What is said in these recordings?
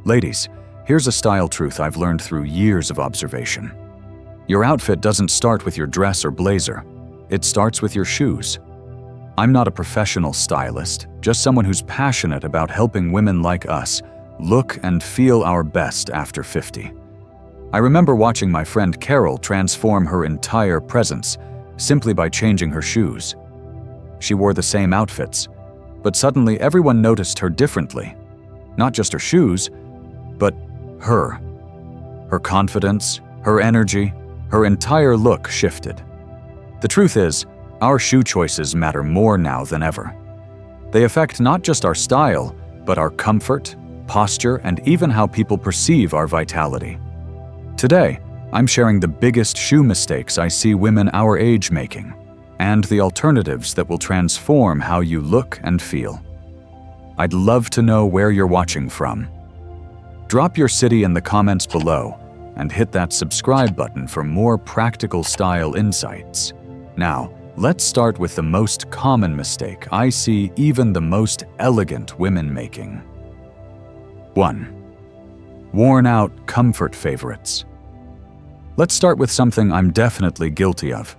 Ladies, here's a style truth I've learned through years of observation. Your outfit doesn't start with your dress or blazer. It starts with your shoes. I'm not a professional stylist, just someone who's passionate about helping women like us look and feel our best after 50. I remember watching my friend Carol transform her entire presence simply by changing her shoes. She wore the same outfits, but suddenly everyone noticed her differently. Not just her shoes, but her. Her confidence, her energy, her entire look shifted. The truth is, our shoe choices matter more now than ever. They affect not just our style, but our comfort, posture, and even how people perceive our vitality. Today, I'm sharing the biggest shoe mistakes I see women our age making, and the alternatives that will transform how you look and feel. I'd love to know where you're watching from. Drop your city in the comments below and hit that subscribe button for more practical style insights. Now, let's start with the most common mistake I see even the most elegant women making. 1. Worn-out comfort favorites. Let's start with something I'm definitely guilty of: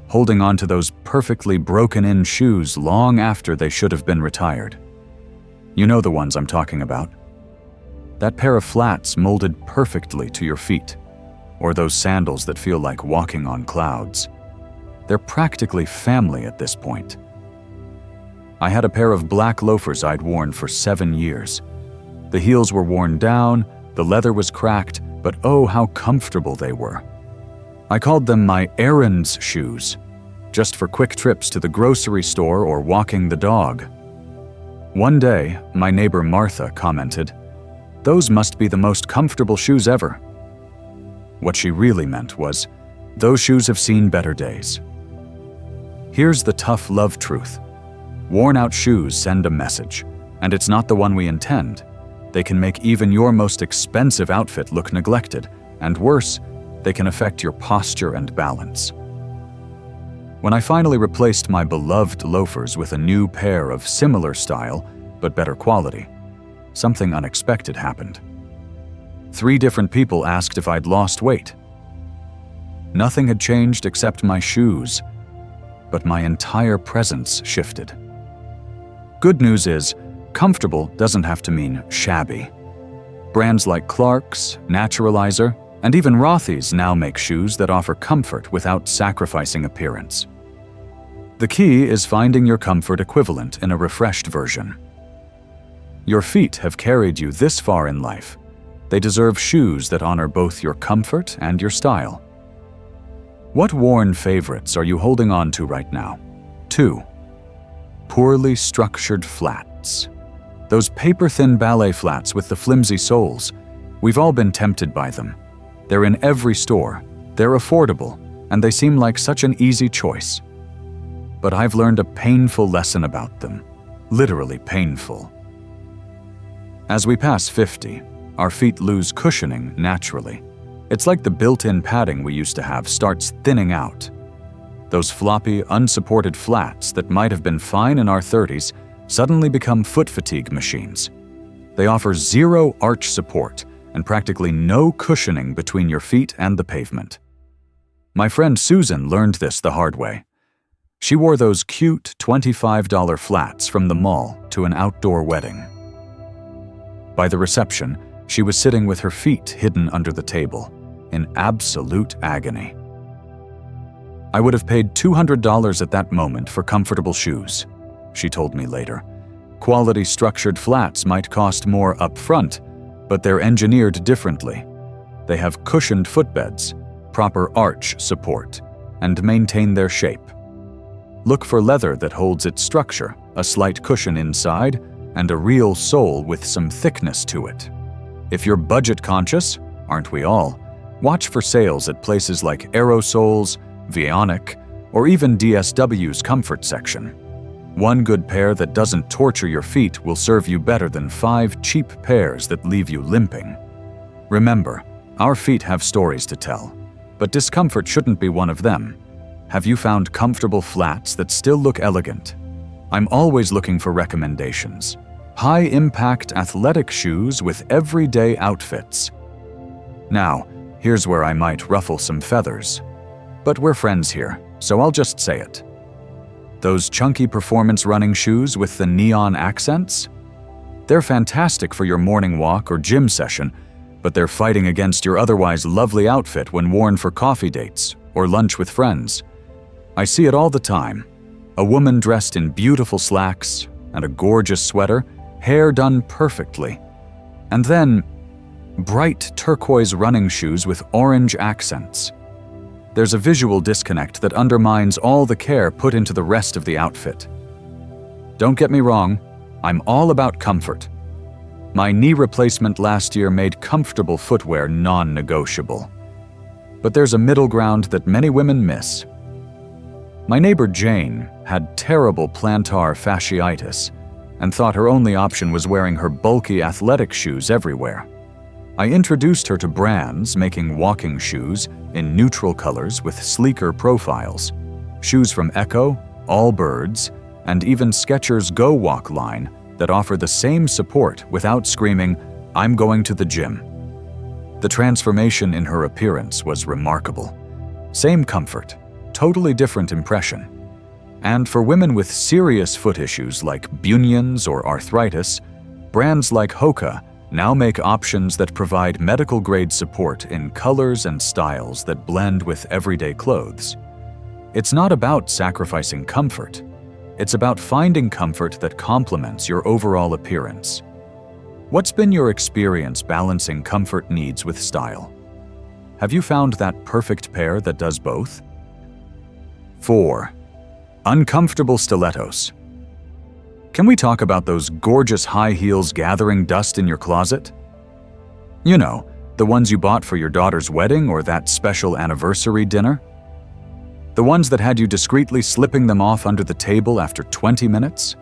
holding on to those perfectly broken-in shoes long after they should have been retired. You know the ones I'm talking about. That pair of flats molded perfectly to your feet, or those sandals that feel like walking on clouds. They're practically family at this point. I had a pair of black loafers I'd worn for 7 years. The heels were worn down, the leather was cracked, but oh, how comfortable they were. I called them my errands shoes, just for quick trips to the grocery store or walking the dog. One day, my neighbor Martha commented, "Those must be the most comfortable shoes ever." What she really meant was, those shoes have seen better days. Here's the tough love truth. Worn-out shoes send a message, and it's not the one we intend. They can make even your most expensive outfit look neglected, and worse, they can affect your posture and balance. When I finally replaced my beloved loafers with a new pair of similar style, but better quality, something unexpected happened. 3 different people asked if I'd lost weight. Nothing had changed except my shoes, but my entire presence shifted. Good news is, comfortable doesn't have to mean shabby. Brands like Clark's, Naturalizer, and even Rothy's now make shoes that offer comfort without sacrificing appearance. The key is finding your comfort equivalent in a refreshed version. Your feet have carried you this far in life. They deserve shoes that honor both your comfort and your style. What worn favorites are you holding on to right now? 2. Poorly structured flats. Those paper-thin ballet flats with the flimsy soles. We've all been tempted by them. They're in every store, they're affordable, and they seem like such an easy choice. But I've learned a painful lesson about them. Literally painful. As we pass 50, our feet lose cushioning naturally. It's like the built-in padding we used to have starts thinning out. Those floppy, unsupported flats that might have been fine in our 30s suddenly become foot fatigue machines. They offer 0 arch support and practically no cushioning between your feet and the pavement. My friend Susan learned this the hard way. She wore those cute $25 flats from the mall to an outdoor wedding. By the reception, she was sitting with her feet hidden under the table, in absolute agony. I would have paid $200 at that moment for comfortable shoes, she told me later. Quality structured flats might cost more up front, but they're engineered differently. They have cushioned footbeds, proper arch support, and maintain their shape. Look for leather that holds its structure, a slight cushion inside, and a real sole with some thickness to it. If you're budget conscious, aren't we all, watch for sales at places like Aerosoles, Vionic, or even DSW's comfort section. One good pair that doesn't torture your feet will serve you better than 5 cheap pairs that leave you limping. Remember, our feet have stories to tell, but discomfort shouldn't be one of them. Have you found comfortable flats that still look elegant? I'm always looking for recommendations. high-impact athletic shoes with everyday outfits. Now, here's where I might ruffle some feathers. But we're friends here, so I'll just say it. Those chunky performance running shoes with the neon accents? They're fantastic for your morning walk or gym session, but they're fighting against your otherwise lovely outfit when worn for coffee dates or lunch with friends. I see it all the time. A woman dressed in beautiful slacks and a gorgeous sweater, hair done perfectly. And then, bright turquoise running shoes with orange accents. There's a visual disconnect that undermines all the care put into the rest of the outfit. Don't get me wrong, I'm all about comfort. My knee replacement last year made comfortable footwear non-negotiable. But there's a middle ground that many women miss. My neighbor Jane had terrible plantar fasciitis and thought her only option was wearing her bulky athletic shoes everywhere. I introduced her to brands making walking shoes in neutral colors with sleeker profiles, shoes from Echo, Allbirds, and even Skechers Go Walk line that offer the same support without screaming, "I'm going to the gym." The transformation in her appearance was remarkable. Same comfort, totally different impression. And for women with serious foot issues like bunions or arthritis, brands like Hoka now make options that provide medical-grade support in colors and styles that blend with everyday clothes. It's not about sacrificing comfort. It's about finding comfort that complements your overall appearance. What's been your experience balancing comfort needs with style? Have you found that perfect pair that does both? 4. Uncomfortable stilettos. Can we talk about those gorgeous high heels gathering dust in your closet? You know, the ones you bought for your daughter's wedding or that special anniversary dinner? The ones that had you discreetly slipping them off under the table after 20 minutes?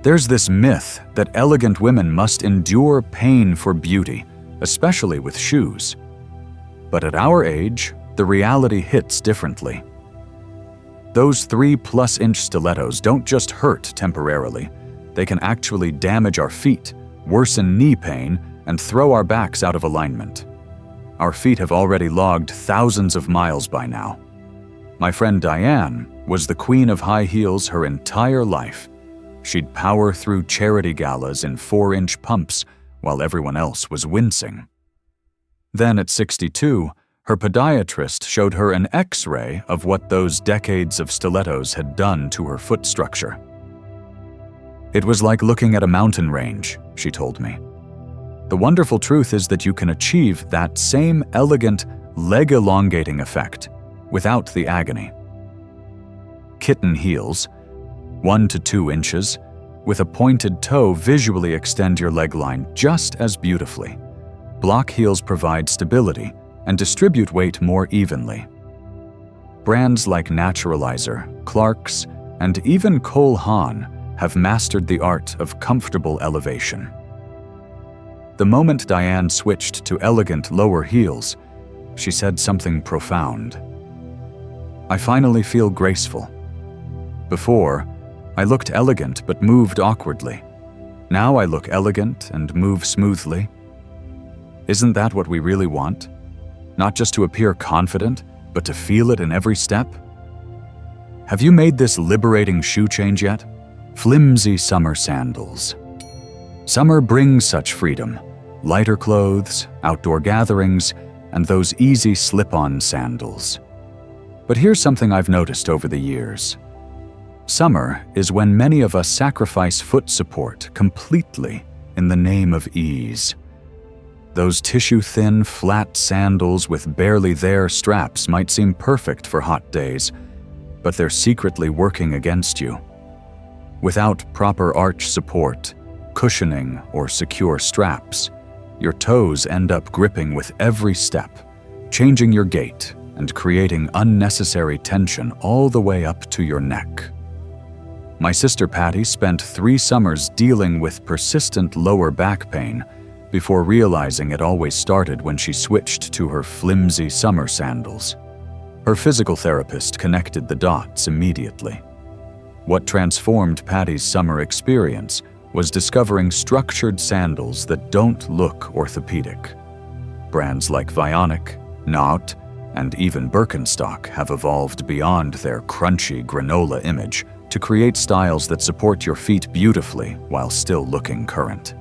There's this myth that elegant women must endure pain for beauty, especially with shoes. But at our age, the reality hits differently. Those 3+ inch stilettos don't just hurt temporarily. They can actually damage our feet, worsen knee pain, and throw our backs out of alignment. Our feet have already logged thousands of miles by now. My friend Diane was the queen of high heels her entire life. She'd power through charity galas in 4-inch pumps while everyone else was wincing. Then at 62, her podiatrist showed her an X-ray of what those decades of stilettos had done to her foot structure. It was like looking at a mountain range, she told me. The wonderful truth is that you can achieve that same elegant, leg-elongating effect without the agony. Kitten heels, 1 to 2 inches, with a pointed toe visually extend your leg line just as beautifully. Block heels provide stability and distribute weight more evenly. Brands like Naturalizer, Clark's, and even Cole Haan have mastered the art of comfortable elevation. The moment Diane switched to elegant lower heels, she said something profound. "I finally feel graceful. Before, I looked elegant but moved awkwardly. Now I look elegant and move smoothly. Isn't that what we really want? Not just to appear confident, but to feel it in every step? Have you made this liberating shoe change yet? FLIMSY summer sandals. Summer brings such freedom. Lighter clothes, outdoor gatherings, and those easy slip-on sandals. But here's something I've noticed over the years. Summer is when many of us sacrifice foot support completely in the name of ease. Those tissue-thin, flat sandals with barely there straps might seem perfect for hot days, but they're secretly working against you. Without proper arch support, cushioning, or secure straps, your toes end up gripping with every step, changing your gait and creating unnecessary tension all the way up to your neck. My sister Patty spent 3 summers dealing with persistent lower back pain before realizing it always started when she switched to her FLIMSY summer sandals. Her physical therapist connected the dots immediately. What transformed Patty's summer experience was discovering structured sandals that don't look orthopedic. Brands like Vionic, Naut, and even Birkenstock have evolved beyond their crunchy granola image to create styles that support your feet beautifully while still looking current.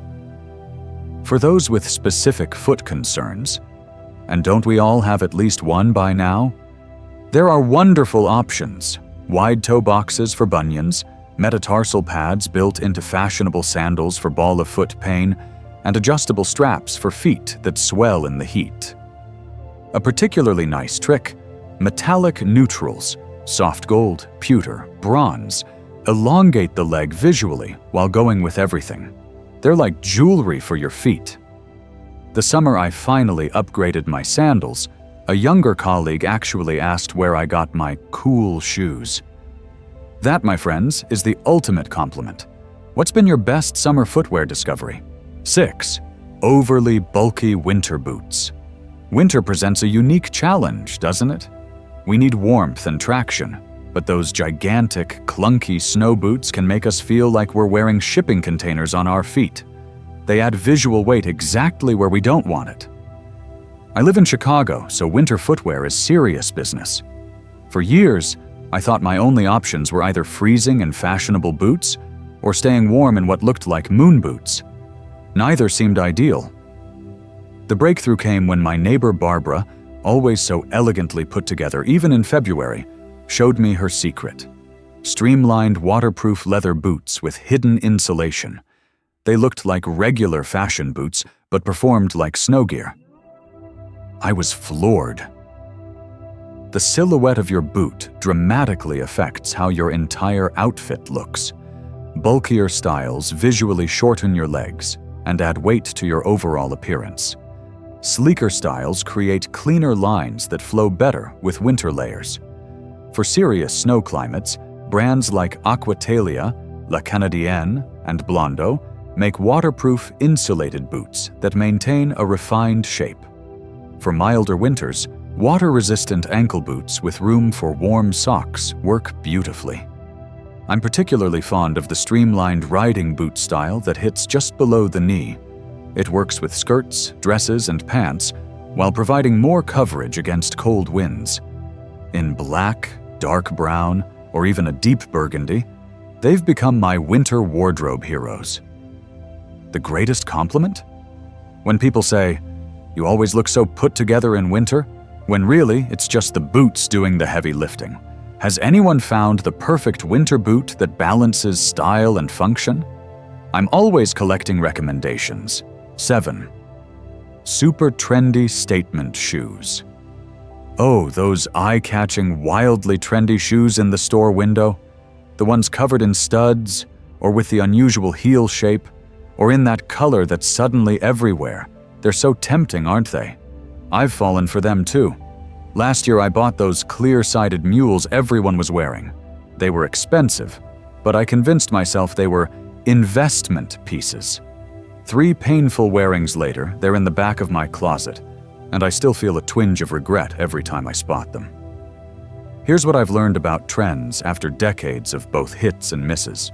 For those with specific foot concerns, and don't we all have at least one by now? There are wonderful options: wide toe boxes for bunions, metatarsal pads built into fashionable sandals for ball-of-foot pain, and adjustable straps for feet that swell in the heat. A particularly nice trick: metallic neutrals, soft gold, pewter, bronze, elongate the leg visually while going with everything. They're like jewelry for your feet. The summer I finally upgraded my sandals, a younger colleague actually asked where I got my cool shoes. That, my friends, is the ultimate compliment. What's been your best summer footwear discovery? 6. Overly bulky winter boots. Winter presents a unique challenge, doesn't it? We need warmth and traction, but those gigantic, clunky snow boots can make us feel like we're wearing shipping containers on our feet. They add visual weight exactly where we don't want it. I live in Chicago, so winter footwear is serious business. For years, I thought my only options were either freezing and fashionable boots or staying warm in what looked like moon boots. Neither seemed ideal. The breakthrough came when my neighbor Barbara, always so elegantly put together even in February, showed me her secret: streamlined waterproof leather boots with hidden insulation. They looked like regular fashion boots, but performed like snow gear. I was floored. The silhouette of your boot dramatically affects how your entire outfit looks. Bulkier styles visually shorten your legs and add weight to your overall appearance. Sleeker styles create cleaner lines that flow better with winter layers. For serious snow climates, brands like Aquatalia, La Canadienne, and Blondo make waterproof, insulated boots that maintain a refined shape. For milder winters, water-resistant ankle boots with room for warm socks work beautifully. I'm particularly fond of the streamlined riding boot style that hits just below the knee. It works with skirts, dresses, and pants while providing more coverage against cold winds. In black, dark brown, or even a deep burgundy, they've become my winter wardrobe heroes. The greatest compliment? When people say, "You always look so put together in winter," when really it's just the boots doing the heavy lifting. Has anyone found the perfect winter boot that balances style and function? I'm always collecting recommendations. 7. Super trendy statement shoes. Oh, those eye-catching, wildly trendy shoes in the store window. The ones covered in studs, or with the unusual heel shape, or in that color that's suddenly everywhere. They're so tempting, aren't they? I've fallen for them too. Last year I bought those clear-sided mules everyone was wearing. They were expensive, but I convinced myself they were investment pieces. 3 painful wearings later, they're in the back of my closet, and I still feel a twinge of regret every time I spot them. Here's what I've learned about trends after decades of both hits and misses.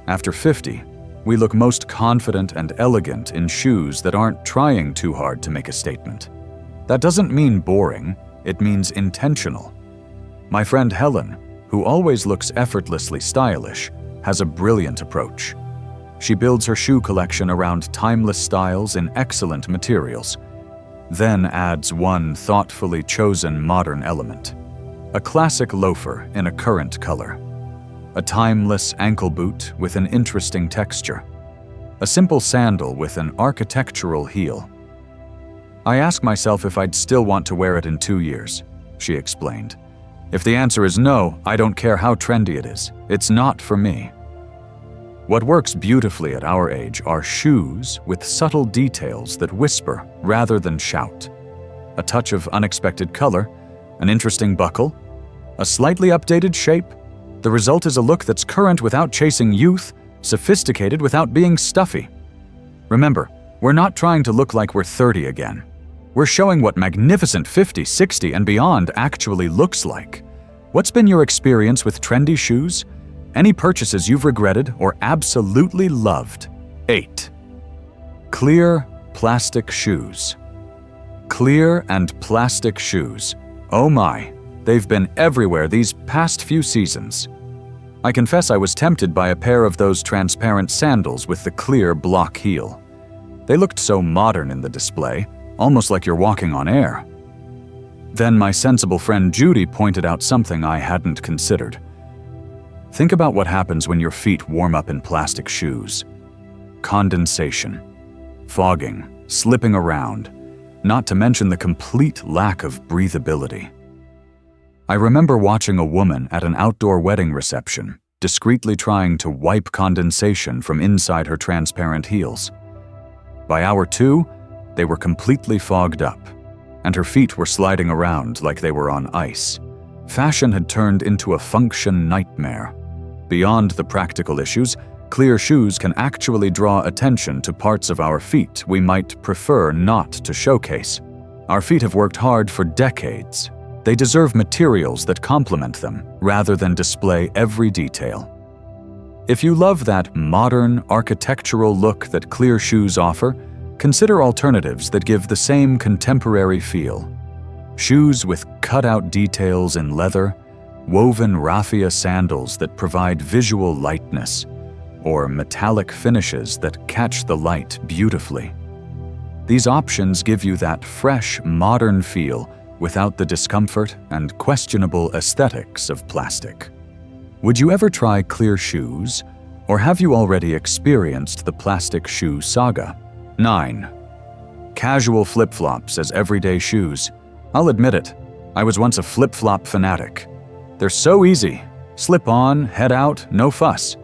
After 50, we look most confident and elegant in shoes that aren't trying too hard to make a statement. That doesn't mean boring, it means intentional. My friend Helen, who always looks effortlessly stylish, has a brilliant approach. She builds her shoe collection around timeless styles in excellent materials, then adds one thoughtfully chosen modern element: a classic loafer in a current color, a timeless ankle boot with an interesting texture, a simple sandal with an architectural heel. I ask myself if I'd still want to wear it in 2 years, she explained. If the answer is no, I don't care how trendy it is. It's not for me. What works beautifully at our age are shoes with subtle details that whisper rather than shout. A touch of unexpected color, an interesting buckle, a slightly updated shape. The result is a look that's current without chasing youth, sophisticated without being stuffy. Remember, we're not trying to look like we're 30 again. We're showing what magnificent 50, 60, and beyond actually looks like. What's been your experience with trendy shoes? Any purchases you've regretted or absolutely loved. 8. Clear plastic shoes. Clear and plastic shoes. Oh my, they've been everywhere these past few seasons. I confess I was tempted by a pair of those transparent sandals with the clear block heel. They looked so modern in the display, almost like you're walking on air. Then my sensible friend Judy pointed out something I hadn't considered. Think about what happens when your feet warm up in plastic shoes. Condensation, fogging, slipping around, not to mention the complete lack of breathability. I remember watching a woman at an outdoor wedding reception, discreetly trying to wipe condensation from inside her transparent heels. By hour 2, they were completely fogged up, and her feet were sliding around like they were on ice. Fashion had turned into a function nightmare. Beyond the practical issues, clear shoes can actually draw attention to parts of our feet we might prefer not to showcase. Our feet have worked hard for decades. They deserve materials that complement them, rather than display every detail. If you love that modern, architectural look that clear shoes offer, consider alternatives that give the same contemporary feel. Shoes with cut-out details in leather, woven raffia sandals that provide visual lightness, or metallic finishes that catch the light beautifully. These options give you that fresh, modern feel without the discomfort and questionable aesthetics of plastic. Would you ever try clear shoes, or have you already experienced the plastic shoe saga? 9. Casual flip-flops as everyday shoes. I'll admit it, I was once a flip-flop fanatic. They're so easy. Slip on, head out, no fuss.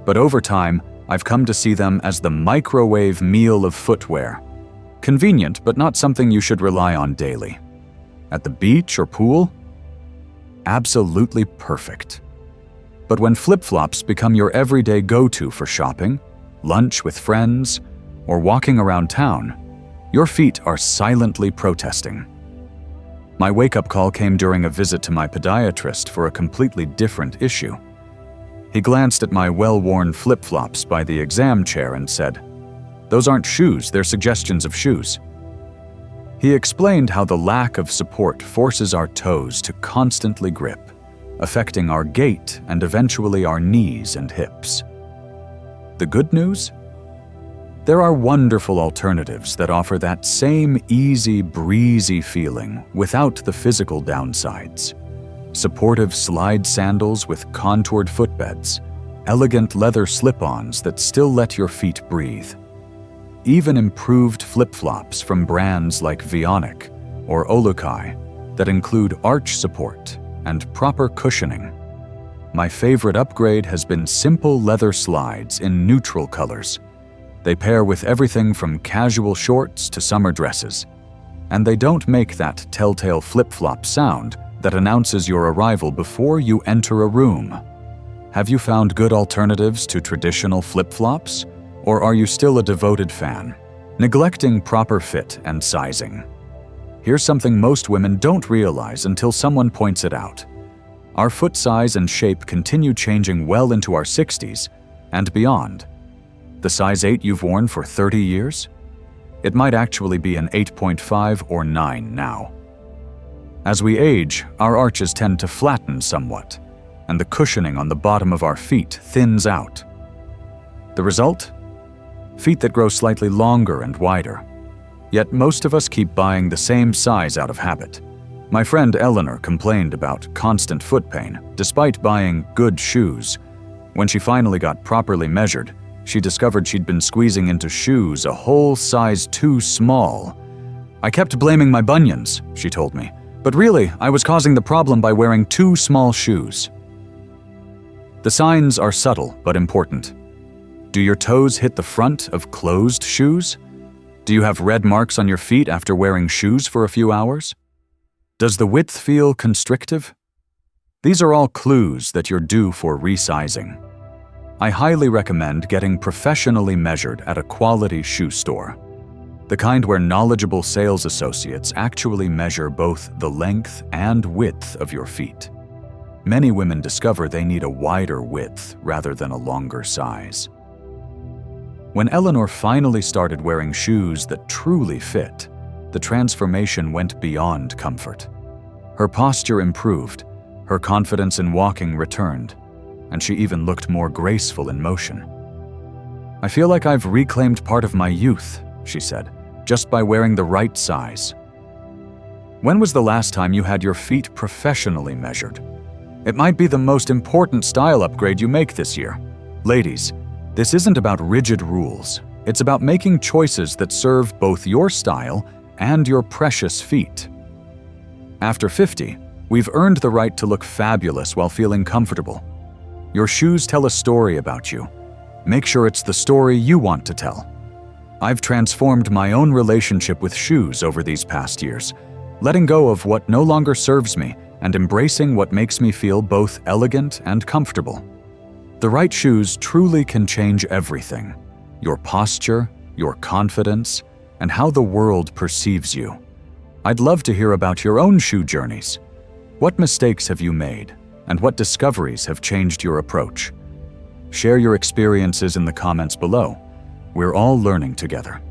But over time, I've come to see them as the microwave meal of footwear. Convenient, but not something you should rely on daily. At the beach or pool? Absolutely perfect. But when flip-flops become your everyday go-to for shopping, lunch with friends, or walking around town, your feet are silently protesting. My wake-up call came during a visit to my podiatrist for a completely different issue. He glanced at my well-worn flip-flops by the exam chair and said, "Those aren't shoes, they're suggestions of shoes." He explained how the lack of support forces our toes to constantly grip, affecting our gait and eventually our knees and hips. The good news? There are wonderful alternatives that offer that same easy, breezy feeling without the physical downsides. Supportive slide sandals with contoured footbeds, elegant leather slip-ons that still let your feet breathe. Even improved flip-flops from brands like Vionic or Olukai that include arch support and proper cushioning. My favorite upgrade has been simple leather slides in neutral colors. They pair with everything from casual shorts to summer dresses, and they don't make that telltale flip-flop sound that announces your arrival before you enter a room. Have you found good alternatives to traditional flip-flops? Or are you still a devoted fan, neglecting proper fit and sizing? Here's something most women don't realize until someone points it out. Our foot size and shape continue changing well into our 60s and beyond. The size 8 you've worn for 30 years? It might actually be an 8.5 or 9 now. As we age, our arches tend to flatten somewhat, and the cushioning on the bottom of our feet thins out. The result? Feet that grow slightly longer and wider. Yet most of us keep buying the same size out of habit. My friend Eleanor complained about constant foot pain, despite buying good shoes. When she finally got properly measured, she discovered she'd been squeezing into shoes a whole size too small. "I kept blaming my bunions," she told me, "but really, I was causing the problem by wearing too small shoes." The signs are subtle but important. Do your toes hit the front of closed shoes? Do you have red marks on your feet after wearing shoes for a few hours? Does the width feel constrictive? These are all clues that you're due for resizing. I highly recommend getting professionally measured at a quality shoe store. The kind where knowledgeable sales associates actually measure both the length and width of your feet. Many women discover they need a wider width rather than a longer size. When Eleanor finally started wearing shoes that truly fit, the transformation went beyond comfort. Her posture improved, her confidence in walking returned, and she even looked more graceful in motion. "I feel like I've reclaimed part of my youth," she said, "just by wearing the right size." When was the last time you had your feet professionally measured? It might be the most important style upgrade you make this year. Ladies, this isn't about rigid rules. It's about making choices that serve both your style and your precious feet. After 50, we've earned the right to look fabulous while feeling comfortable. Your shoes tell a story about you. Make sure it's the story you want to tell. I've transformed my own relationship with shoes over these past years, letting go of what no longer serves me and embracing what makes me feel both elegant and comfortable. The right shoes truly can change everything: your posture, your confidence, and how the world perceives you. I'd love to hear about your own shoe journeys. What mistakes have you made, and what discoveries have changed your approach? Share your experiences in the comments below. We're all learning together.